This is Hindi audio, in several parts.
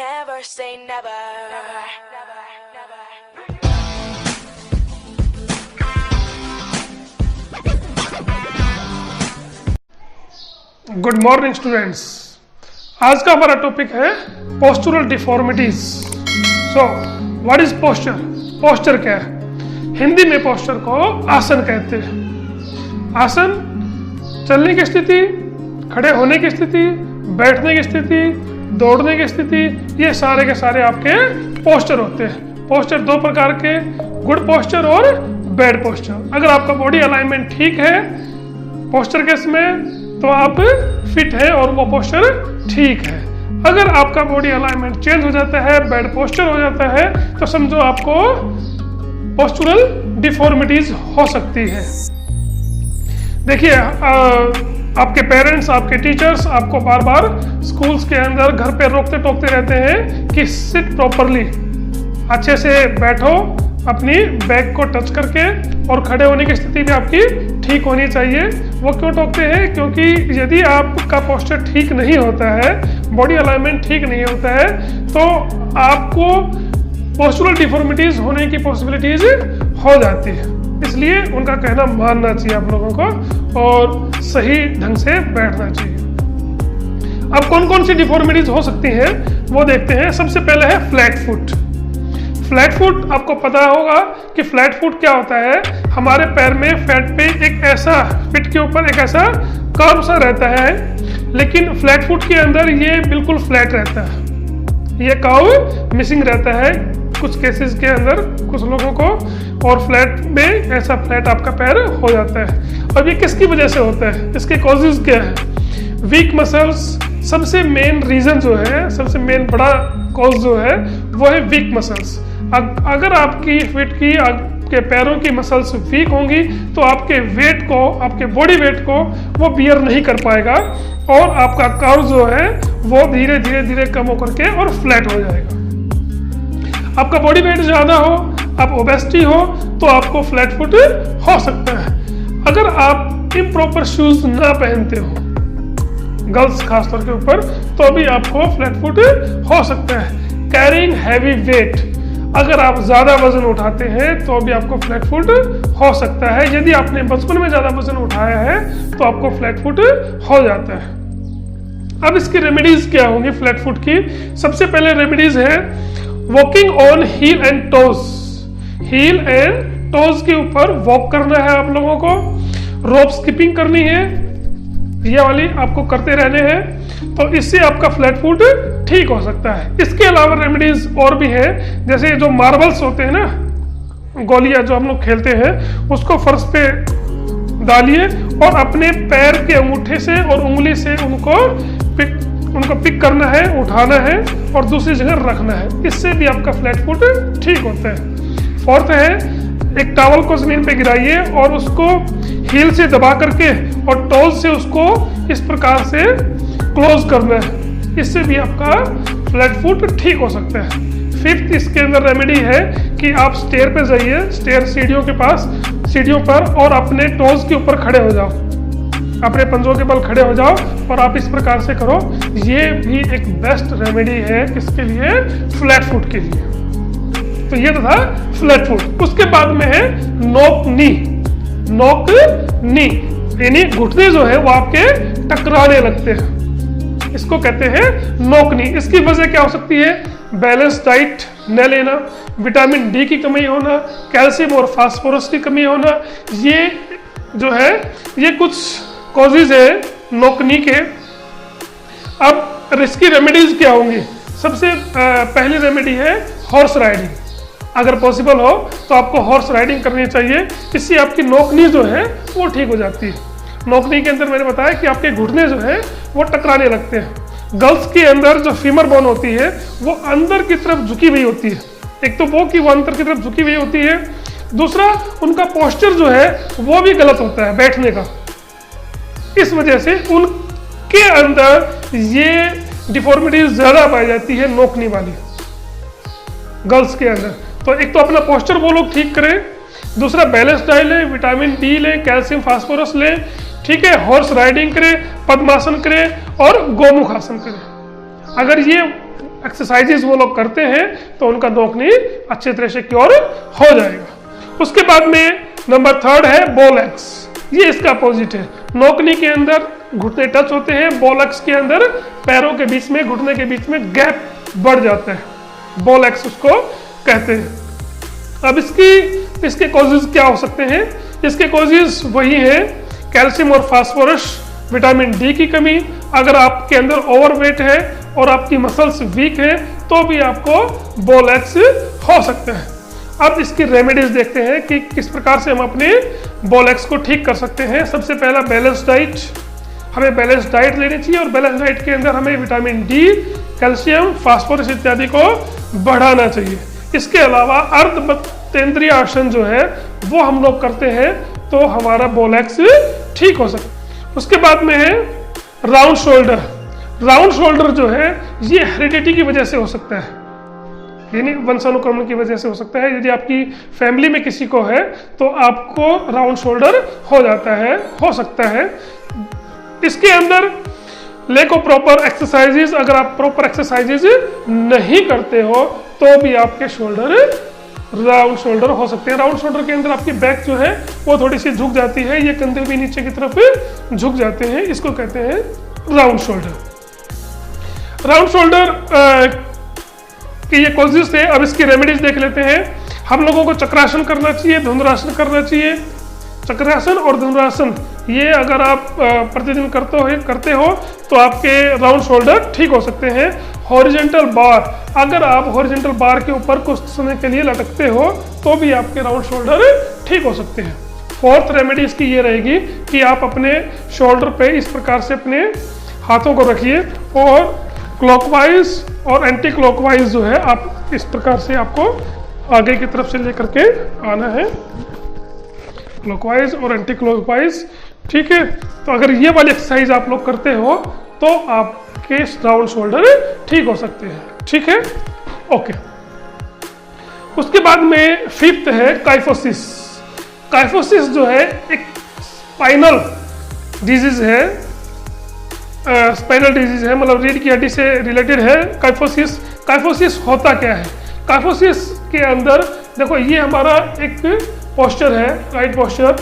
Never say never. Good morning students. आज का हमारा टॉपिक है postural deformities. So what is posture? Posture क्या है? हिंदी में पोस्चर को आसन कहते हैं। आसन चलने की स्थिति, खड़े होने की स्थिति, बैठने की स्थिति, दौड़ने की स्थिति, ये सारे के सारे आपके पोस्चर होते हैं। पोस्चर दो प्रकार के, गुड पोस्चर और बैड पोस्चर। अगर आपका बॉडी अलाइनमेंट ठीक है पोस्चर केस में तो आप फिट है और वो पोस्चर ठीक है। अगर आपका बॉडी अलाइनमेंट चेंज हो जाता है, बैड पोस्चर हो जाता है, तो समझो आपको पोस्चरल डिफॉर्मिटीज हो सकती है। देखिए, आपके पेरेंट्स, आपके टीचर्स आपको बार बार स्कूल्स के अंदर, घर पे रोकते टोकते रहते हैं कि सिट प्रॉपरली, अच्छे से बैठो, अपनी बैक को टच करके, और खड़े होने की स्थिति भी आपकी ठीक होनी चाहिए। वो क्यों टोकते हैं? क्योंकि यदि आपका पोस्चर ठीक नहीं होता है, बॉडी अलाइनमेंट ठीक नहीं होता है, तो आपको पोस्चरल डिफॉर्मिटीज होने की पॉसिबिलिटीज हो जाती है। इसलिए उनका कहना मानना चाहिए आप लोगों को और सही ढंग से बैठना चाहिए। अब कौन कौन सी डिफॉर्मिटीज हो सकती हैं वो देखते हैं। सबसे पहले है फ्लैट फुट। फ्लैट फुट, आपको पता होगा कि फ्लैट फुट क्या होता है। हमारे पैर में फैट पे एक ऐसा, फिट के ऊपर एक ऐसा कर्व सा रहता है, लेकिन फ्लैट फुट के अंदर ये बिल्कुल फ्लैट रहता है, ये कर्व मिसिंग रहता है कुछ केसेस के अंदर, कुछ लोगों को, और फ्लैट में ऐसा फ्लैट आपका पैर हो जाता है। अब ये किसकी वजह से होता है? इसके कॉजेज क्या है? वीक मसल्स सबसे मेन रीजन जो है, सबसे मेन बड़ा कॉज जो है वो है वीक मसल्स। अगर आपकी फिट की, आपके पैरों की मसल्स वीक होंगी तो आपके वेट को, आपके बॉडी वेट को वो बियर नहीं कर पाएगा और आपका कर्व जो है वो धीरे धीरे धीरे कम होकर के और फ्लैट हो जाएगा। आपका बॉडी वेट ज़्यादा हो, आप ओबेसिटी हो, तो आपको फ्लैट फुट हो सकता है। अगर आप इम्प्रॉपर शूज ना पहनते हो, गर्ल्स खासतौर के ऊपर, तो भी आपको फ्लैट फुट हो सकता है। कैरिंग हैवी वेट, अगर आप ज़्यादा वजन उठाते हैं तो भी आपको फ्लैट फुट हो सकता है। यदि आपने बचपन में ज़्यादा वजन उठाया है तो आपको फ्लैट फुट हो जाता है। अब इसकी रेमेडीज क्या होंगी फ्लैट फुट की? सबसे पहले रेमेडीज है walking on heel and toes. Heel and toes के ऊपर वॉक करना है आप लोगों को, रोप स्किपिंग करनी है, ये वाली आपको करते रहने हैं, तो इससे आपका फ्लैट फुट ठीक हो सकता है। इसके अलावा रेमेडीज और भी है, जैसे जो मार्बल्स होते हैं ना, गोलियां जो हम लोग खेलते हैं, उसको फर्श पे डालिए और अपने पैर के अंगूठे से और उंगली से उनको पिक करना है, उठाना है और दूसरी जगह रखना है। इससे भी आपका फ्लैट फुट ठीक होता है। फोर्थ है, एक टॉवल को जमीन पे गिराइए और उसको हील से दबा करके और टोज से उसको इस प्रकार से क्लोज करना है। इससे भी आपका फ्लैट फुट ठीक हो सकता है। फिफ्थ इसके अंदर रेमेडी है कि आप स्टेयर पे जाइए, स्टेयर सीढ़ियों के पास, सीढ़ियों पर, और अपने टोज के ऊपर खड़े हो जाओ, अपने पंजों के बल खड़े हो जाओ और आप इस प्रकार से करो। ये भी एक बेस्ट रेमेडी है किसके लिए? फ्लैट फुट के लिए। तो ये तो था फ्लैट फुट। उसके बाद में है नॉक नी। नॉक नी यानी घुटने जो है वो आपके टकराने लगते हैं, इसको कहते हैं नॉक नी। इसकी वजह क्या हो सकती है? बैलेंस डाइट न लेना, विटामिन डी की कमी होना, कैल्शियम और फास्फोरस की कमी होना, ये जो है ये कुछ कॉजेज है नॉक नी के। अब इसकी रेमेडीज क्या होंगी? सबसे पहली रेमेडी है हॉर्स राइडिंग। अगर पॉसिबल हो तो आपको हॉर्स राइडिंग करनी चाहिए, इससे आपकी नोकनी जो है वो ठीक हो जाती है। नोकनी के अंदर मैंने बताया कि आपके घुटने जो है वो टकराने लगते हैं। गर्ल्स के अंदर जो फीमर बोन होती है वो अंदर की तरफ झुकी हुई होती है। एक तो वो कि वो अंदर की तरफ झुकी हुई होती है, दूसरा उनका पोस्चर जो है वो भी गलत होता है बैठने का। इस वजह से उनके अंदर ये डिफॉर्मिटीज ज़्यादा पाई जाती है नोकनी वाली गर्ल्स के अंदर। तो एक तो अपना पोस्चर वो लोग ठीक करें, दूसरा बैलेंस डाइट लें, विटामिन डी लें, कैल्शियम फास्फोरस लें, ठीक है, हॉर्स राइडिंग करें, पद्मासन करें और गोमुख आसन करें। अगर ये एक्सरसाइजेज वो लोग करते हैं तो उनका नोकनी अच्छे तरह से क्योर हो जाएगा। उसके बाद में नंबर 3 है बोलेक्स। ये इसका अपोजिट है। नोकनी के अंदर घुटने टच होते हैं, बोलेक्स के अंदर पैरों के बीच में, घुटने के बीच में गैप बढ़ जाता है, बोलेक्स उसको कहते हैं। अब इसके कॉजेज क्या हो सकते हैं? इसके कॉजेज वही हैं कैल्शियम और फास्फोरस, विटामिन डी की कमी, अगर आपके अंदर ओवरवेट है और आपकी मसल्स वीक है तो भी आपको बोलेक्स हो सकता है। अब इसकी रेमेडीज देखते हैं कि किस प्रकार से हम अपने बोलेक्स को ठीक कर सकते हैं। सबसे पहला बैलेंस डाइट, हमें बैलेंस डाइट लेनी चाहिए और बैलेंस डाइट के अंदर हमें विटामिन डी, कैल्शियम, फास्फोरस इत्यादि को बढ़ाना चाहिए। इसके अलावा अर्धबतेंद्रिय आसन जो है वो हम लोग करते हैं तो हमारा बोलेक्स ठीक हो सकता है। उसके बाद में है राउंड शोल्डर। राउंड शोल्डर जो है ये हेरिडिटी की वजह से हो सकता है, यानी वंशानुक्रमण की वजह से हो सकता है। यदि आपकी फैमिली में किसी को है तो आपको राउंड शोल्डर हो जाता है, हो सकता है। इसके अंदर लेक ऑफ प्रॉपर एक्सरसाइजेज, अगर आप प्रॉपर एक्सरसाइजेज नहीं करते हो तो भी आपके शोल्डर राउंड शोल्डर हो सकते हैं। राउंड शोल्डर के अंदर आपकी बैक जो है वो थोड़ी सी झुक जाती है, ये कंधे भी नीचे की तरफ झुक जाते हैं, इसको कहते हैं राउंड शोल्डर। राउंड शोल्डर कि ये कॉजेज थे। अब इसकी रेमेडीज देख लेते हैं। हम लोगों को चक्रासन करना चाहिए, धनुरासन करना चाहिए। चक्रासन और धनुरासन ये अगर आप प्रतिदिन करते हो तो आपके राउंड शोल्डर ठीक हो सकते हैं। हॉरिजेंटल बार, अगर आप हॉरिजेंटल बार के ऊपर कुछ समय के लिए लटकते हो तो भी आपके राउंड शोल्डर ठीक हो सकते हैं। 4th रेमेडी इसकी ये रहेगी कि आप अपने शोल्डर पे इस प्रकार से अपने हाथों को रखिए और क्लॉकवाइज और एंटी क्लॉकवाइज जो है आप इस प्रकार से आपको आगे की तरफ से लेकर के आना है, क्लॉकवाइज और एंटी क्लॉकवाइज, ठीक है। तो अगर ये वाली एक्सरसाइज आप लोग करते हो तो आपके राउंड शोल्डर ठीक हो सकते हैं, ठीक है, ओके। उसके बाद में 5th है काइफोसिस। काइफोसिस जो है एक स्पाइनल डिजीज है, स्पाइनल डिजीज है, मतलब रीढ़ की हड्डी से रिलेटेड है काइफोसिस। काइफोसिस होता क्या है? काइफोसिस के अंदर देखो ये हमारा एक पोस्चर है, राइट पोस्चर,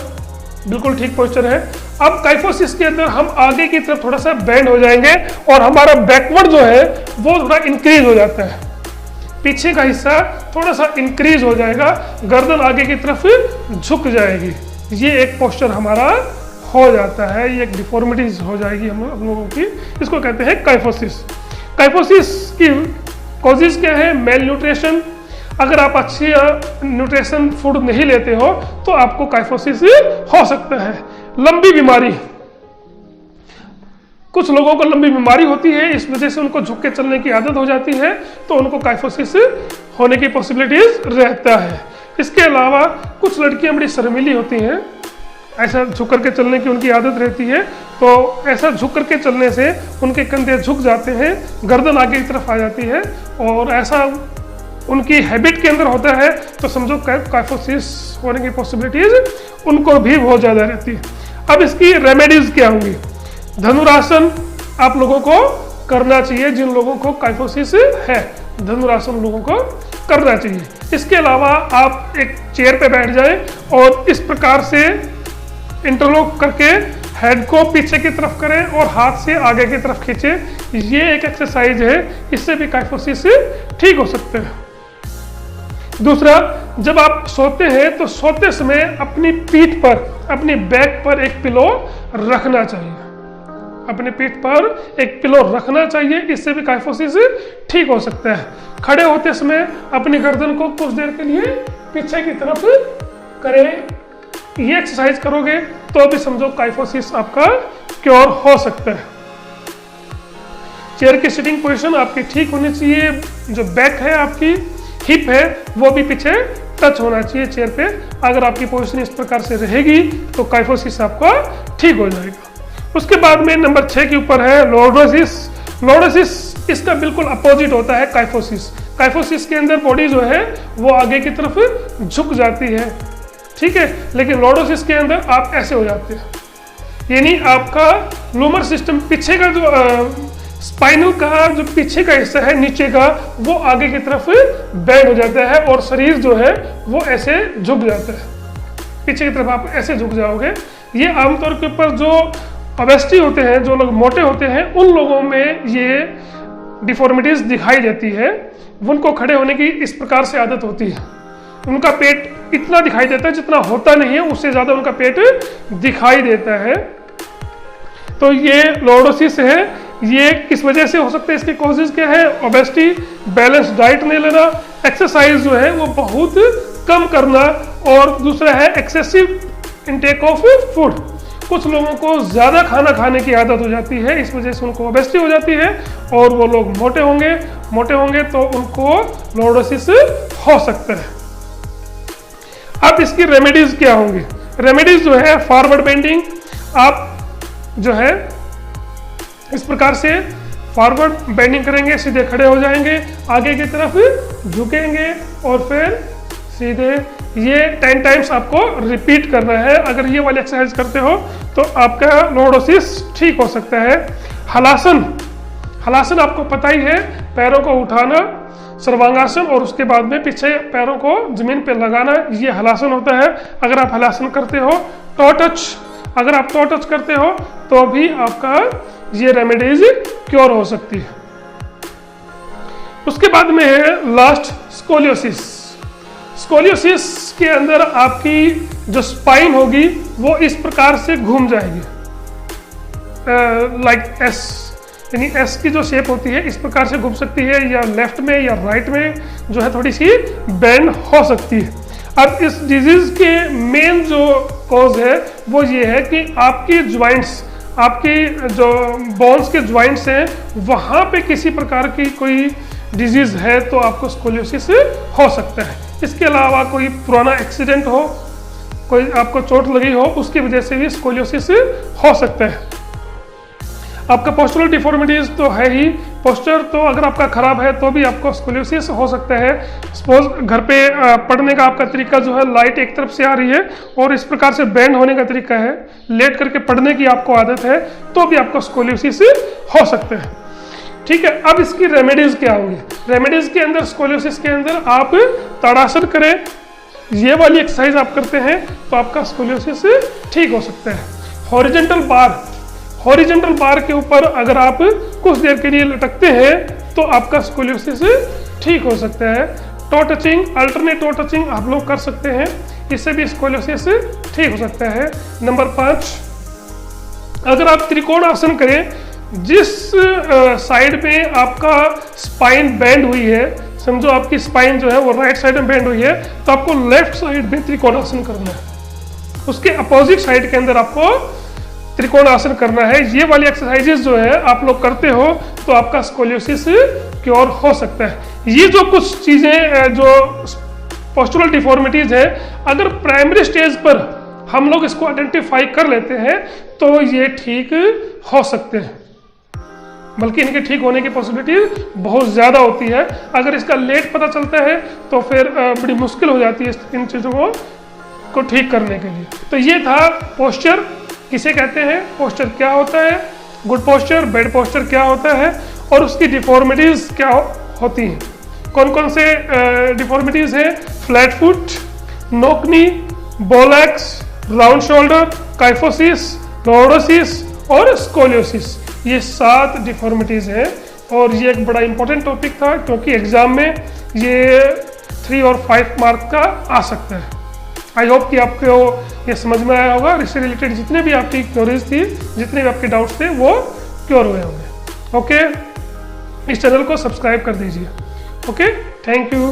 बिल्कुल ठीक पोस्चर है। अब काइफोसिस के अंदर हम आगे की तरफ थोड़ा सा बेंड हो जाएंगे और हमारा बैकवर्ड जो है वो थोड़ा इंक्रीज हो जाता है, पीछे का हिस्सा थोड़ा सा इंक्रीज हो जाएगा, गर्दन आगे की तरफ झुक जाएगी। ये एक पोस्चर हमारा हो जाता है, ये एक डिफॉर्मिटीज हो जाएगी हम लोगों की, इसको कहते हैं काइफोसिस। काइफोसिस की कॉजेज क्या है? मेल न्यूट्रिशन, अगर आप अच्छी न्यूट्रिशन फूड नहीं लेते हो तो आपको काइफोसिस हो सकता है। लंबी बीमारी, कुछ लोगों को लंबी बीमारी होती है, इस वजह से उनको झुक के चलने की आदत हो जाती है तो उनको काइफोसिस होने की पॉसिबिलिटीज रहता है। इसके अलावा कुछ लड़कियां बड़ी शर्मीली होती हैं, ऐसा झुक करके चलने की उनकी आदत रहती है, तो ऐसा झुक करके चलने से उनके कंधे झुक जाते हैं, गर्दन आगे की तरफ आ जाती है और ऐसा उनकी हैबिट के अंदर होता है तो समझो काइफोसिस होने की पॉसिबिलिटीज उनको भी बहुत ज़्यादा रहती है। अब इसकी रेमेडीज क्या होंगी? धनुरासन आप लोगों को करना चाहिए, जिन लोगों को काइफोसिस है धनुरासन लोगों को करना चाहिए। इसके अलावा आप एक चेयर पे बैठ जाएं और इस प्रकार से इंटरलॉक करके हेड को पीछे की तरफ करें और हाथ से आगे की तरफ खींचें। ये एक एक्सरसाइज है, इससे भी काइफोसिस ठीक हो सकते हैं। दूसरा, जब आप सोते हैं तो सोते समय अपनी पीठ पर, अपनी बैक पर एक पिलो रखना चाहिए, अपनी पीठ पर एक पिलो रखना चाहिए, इससे भी काइफोसिस ठीक हो सकता है। खड़े होते समय अपनी गर्दन को कुछ देर के लिए पीछे की तरफ करें, ये एक्सरसाइज करोगे तो भी समझो काइफोसिस आपका क्योर हो सकता है। चेयर की सिटिंग पोजीशन आपकी ठीक होनी चाहिए, जो बैक है आपकी, हिप है, वो भी पीछे टच होना चाहिए चेयर पे। अगर आपकी पोजीशन इस प्रकार से रहेगी तो काइफोसिस आपका ठीक हो जाएगा। उसके बाद में नंबर 6 के ऊपर है लॉर्डोसिस। लॉर्डोसिस इसका बिल्कुल अपोजिट होता है काइफोसिस। काइफोसिस के अंदर बॉडी जो है वो आगे की तरफ झुक जाती है, ठीक है, लेकिन लॉर्डोसिस के अंदर आप ऐसे हो जाते हैं, यानी आपका लूमर सिस्टम पीछे का जो स्पाइनल का जो पीछे का हिस्सा है नीचे का, वो आगे की तरफ बेंड हो जाता है और शरीर जो है वो ऐसे झुक जाता है, पीछे की तरफ आप ऐसे झुक जाओगे। ये आमतौर के ऊपर जो ओबेसिटी होते हैं, जो लोग मोटे होते हैं, उन लोगों में ये डिफॉर्मिटीज दिखाई देती है। उनको खड़े होने की इस प्रकार से आदत होती है, उनका पेट इतना दिखाई देता है जितना होता नहीं है, उससे ज्यादा उनका पेट दिखाई देता है। तो ये लॉर्डोसिस है। ये किस वजह से हो सकता है, इसके कॉजेज क्या है? ओबेसिटी, बैलेंस डाइट नहीं लेना, एक्सरसाइज जो है वो बहुत कम करना, और दूसरा है एक्सेसिव इंटेक ऑफ फूड। कुछ लोगों को ज़्यादा खाना खाने की आदत हो जाती है, इस वजह से उनको ओबेसिटी हो जाती है और वो लोग मोटे होंगे तो उनको लॉर्डोसिस हो सकता है। अब इसकी रेमेडीज क्या होंगी? रेमेडीज जो है फॉरवर्ड बेंडिंग, आप जो है इस प्रकार से फॉरवर्ड बेंडिंग करेंगे, सीधे खड़े हो जाएंगे, आगे की तरफ झुकेंगे और फिर सीधे। ये 10 टाइम्स आपको रिपीट करना है। अगर ये वाली एक्सरसाइज करते हो तो आपका लॉर्डोसिस ठीक हो सकता है। हलासन आपको पता ही है, पैरों को उठाना, सर्वांगासन, और उसके बाद में पीछे पैरों को जमीन पे लगाना, ये हलासन होता है। अगर आप हलासन करते हो, टो टच, अगर आप टो टच करते हो तो भी आपका ये रेमेडीज क्योर हो सकती है। उसके बाद में है लास्ट स्कोलियोसिस। स्कोलियोसिस के अंदर आपकी जो स्पाइन होगी वो इस प्रकार से घूम जाएगी, लाइक एस, यानी एस की जो शेप होती है इस प्रकार से घूम सकती है, या लेफ्ट में या राइट में जो है थोड़ी सी बेंड हो सकती है। अब इस डिजीज के मेन जो कॉज है वो ये है कि आपकी ज्वाइंट्स, आपकी जो बोन्स के ज्वाइंट्स हैं, वहाँ पे किसी प्रकार की कोई डिजीज है तो आपको स्कोलियोसिस हो सकता है। इसके अलावा कोई पुराना एक्सीडेंट हो, कोई आपको चोट लगी हो, उसकी वजह से भी स्कोलियोसिस हो सकता है। आपका पोस्चरल डिफॉर्मिटीज तो है ही, पोस्चर तो अगर आपका खराब है तो भी आपको स्कोलियोसिस हो सकता है। सपोज घर पे पढ़ने का आपका तरीका जो है, लाइट एक तरफ से आ रही है और इस प्रकार से बेंड होने का तरीका है, लेट करके पढ़ने की आपको आदत है, तो भी आपको स्कोलियोसिस हो सकता है। ठीक है, अब इसकी रेमेडीज क्या होंगी? रेमेडीज के अंदर, स्कोलियोसिस के अंदर आप ताड़ासन करें, ये वाली एक्सरसाइज आप करते हैं तो आपका स्कोलियोसिस ठीक हो सकता है। हॉरिजॉन्टल बार के ऊपर अगर आप कुछ देर के लिए लटकते हैं तो आपका स्कोलियोसिस ठीक हो सकता है। Toe touching, alternate toe touching आप लोग कर सकते हैं, इससे भी स्कोलियोसिस ठीक हो सकता है। नंबर 5, अगर आप त्रिकोण आसन करें, जिस साइड में आपका स्पाइन बेंड हुई है, समझो आपकी स्पाइन जो है वो राइट साइड में बेंड हुई है, तो आपको लेफ्ट साइड में त्रिकोणासन करना है, उसके अपोजिट साइड के अंदर आपको त्रिकोणासन करना है। ये वाली एक्सरसाइजेस जो है आप लोग करते हो तो आपका स्कोलियोसिस क्योर हो सकता है। ये जो कुछ चीज़ें जो पोस्चरल डिफॉर्मिटीज है, अगर प्राइमरी स्टेज पर हम लोग इसको आइडेंटिफाई कर लेते हैं तो ये ठीक हो सकते हैं, बल्कि इनके ठीक होने की पॉसिबिलिटी बहुत ज़्यादा होती है। अगर इसका लेट पता चलता है तो फिर बड़ी मुश्किल हो जाती है इन चीज़ों को ठीक करने के लिए। तो ये था पोस्चर किसे कहते हैं, पोस्चर क्या होता है, गुड पोस्चर, बैड पोस्चर क्या होता है, और उसकी डिफॉर्मिटीज़ क्या होती हैं। कौन कौन से डिफॉर्मिटीज़ हैं? Flat foot, knock knee, bowlegs, round shoulder, kyphosis, lordosis और स्कोलियोसिस। ये 7 डिफॉर्मिटीज़ हैं और ये एक बड़ा इंपॉर्टेंट टॉपिक था क्योंकि एग्जाम में ये 3 और 5 मार्क का आ सकता है। आई होप कि आपको ये समझ में आया होगा। इससे रिलेटेड जितने भी आपकी क्वेरीज थी, जितने भी आपके डाउट्स थे, वो क्योर हुए होंगे। ओके, इस चैनल को सब्सक्राइब कर दीजिए। Okay, thank you.